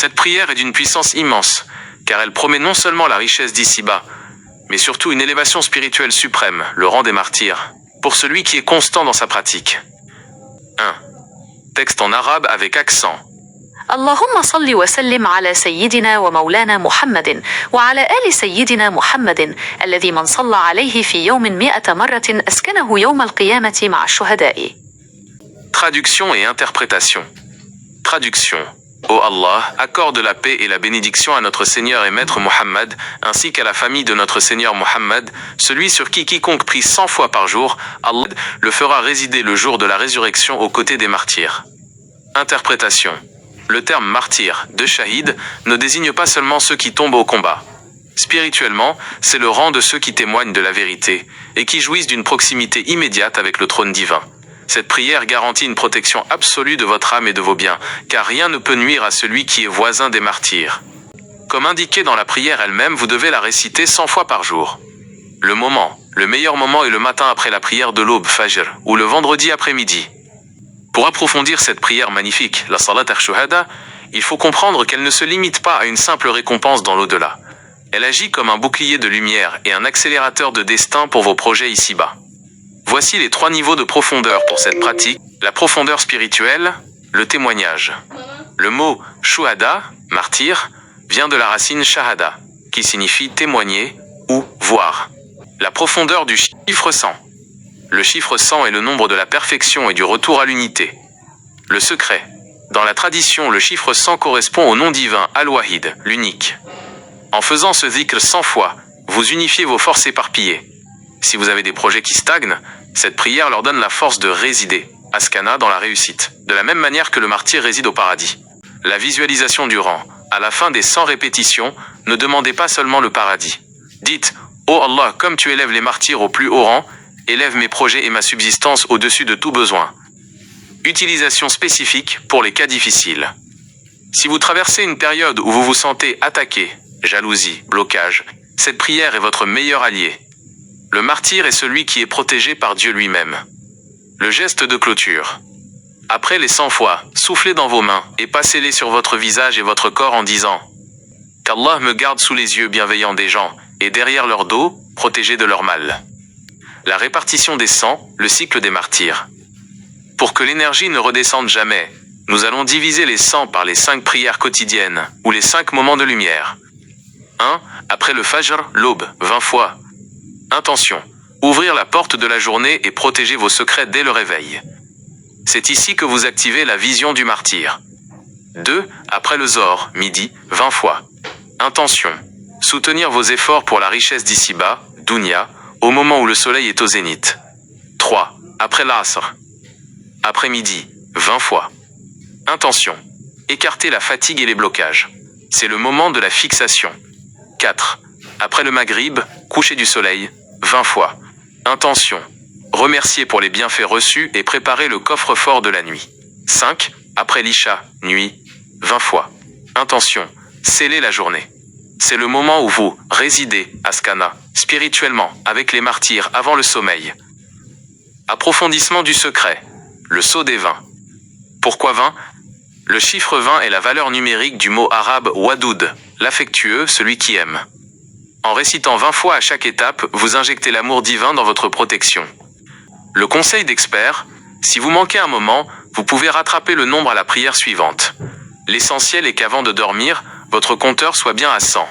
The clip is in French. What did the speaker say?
Cette prière est d'une puissance immense, car elle promet non seulement la richesse d'ici-bas, mais surtout une élévation spirituelle suprême, le rang des martyrs, pour celui qui est constant dans sa pratique. 1. Texte en arabe avec accent. اللهم صل وسلم على سيدنا ومولانا محمد وعلى آل سيدنا محمد الذي من صلى عليه في يوم 100 مرة أسكنه يوم القيامة مع الشهداء. Traduction et interprétation. Traduction. Ô Allah, accorde la paix et la bénédiction à notre Seigneur et Maître Mohammed, ainsi qu'à la famille de notre Seigneur Mohammed, celui sur qui quiconque prie 100 fois par jour, Allah le fera résider le jour de la résurrection aux côtés des martyrs. Interprétation. Le terme martyr, de shahid, ne désigne pas seulement ceux qui tombent au combat. Spirituellement, c'est le rang de ceux qui témoignent de la vérité, et qui jouissent d'une proximité immédiate avec le trône divin. Cette prière garantit une protection absolue de votre âme et de vos biens, car rien ne peut nuire à celui qui est voisin des martyrs. Comme indiqué dans la prière elle-même, vous devez la réciter 100 fois par jour. Le meilleur moment est le matin après la prière de l'aube, Fajr, ou le vendredi après-midi. Pour approfondir cette prière magnifique, la Salat al-Shuhada, il faut comprendre qu'elle ne se limite pas à une simple récompense dans l'au-delà. Elle agit comme un bouclier de lumière et un accélérateur de destin pour vos projets ici-bas. Voici les 3 niveaux de profondeur pour cette pratique. La profondeur spirituelle, le témoignage. Le mot shuhada, martyr, vient de la racine shahada, qui signifie témoigner ou voir. La profondeur du chiffre 100. Le chiffre 100 est le nombre de la perfection et du retour à l'unité. Le secret. Dans la tradition, le chiffre 100 correspond au nom divin Al-Wahid, l'unique. En faisant ce dhikr 100 fois, vous unifiez vos forces éparpillées. Si vous avez des projets qui stagnent, cette prière leur donne la force de résider, askana, dans la réussite, de la même manière que le martyr réside au paradis. La visualisation du rang. À la fin des 100 répétitions, ne demandez pas seulement le paradis. Dites, « Ô Allah, comme tu élèves les martyrs au plus haut rang, élève mes projets et ma subsistance au-dessus de tout besoin. » Utilisation spécifique pour les cas difficiles. Si vous traversez une période où vous vous sentez attaqué, jalousie, blocage, cette prière est votre meilleur allié. Le martyr est celui qui est protégé par Dieu lui-même. Le geste de clôture. Après les 100 fois, soufflez dans vos mains et passez-les sur votre visage et votre corps en disant « Qu'Allah me garde sous les yeux bienveillants des gens et derrière leur dos, protégé de leur mal. » La répartition des sangs, le cycle des martyrs. Pour que l'énergie ne redescende jamais, nous allons diviser les 100 par les 5 prières quotidiennes, ou les 5 moments de lumière. 1. Après le Fajr, l'aube, 20 fois. Intention. Ouvrir la porte de la journée et protéger vos secrets dès le réveil. C'est ici que vous activez la vision du martyr. 2. Après le Zohr, midi, 20 fois. Intention. Soutenir vos efforts pour la richesse d'ici-bas, Dunya, au moment où le soleil est au zénith. 3. Après l'Asr. Après-midi, 20 fois. Intention. Écarter la fatigue et les blocages. C'est le moment de la fixation. 4. Après le Maghrib, coucher du soleil, 20 fois. Intention. Remercier pour les bienfaits reçus et préparer le coffre-fort de la nuit. 5. Après l'Isha, nuit, 20 fois. Intention. Sceller la journée. C'est le moment où vous résidez, askana, spirituellement, avec les martyrs avant le sommeil. Approfondissement du secret. Le sceau des 20. Pourquoi 20 ? Le chiffre 20 est la valeur numérique du mot arabe wadoud, l'affectueux, celui qui aime. En récitant 20 fois à chaque étape, vous injectez l'amour divin dans votre protection. Le conseil d'expert, si vous manquez un moment, vous pouvez rattraper le nombre à la prière suivante. L'essentiel est qu'avant de dormir, votre compteur soit bien à 100.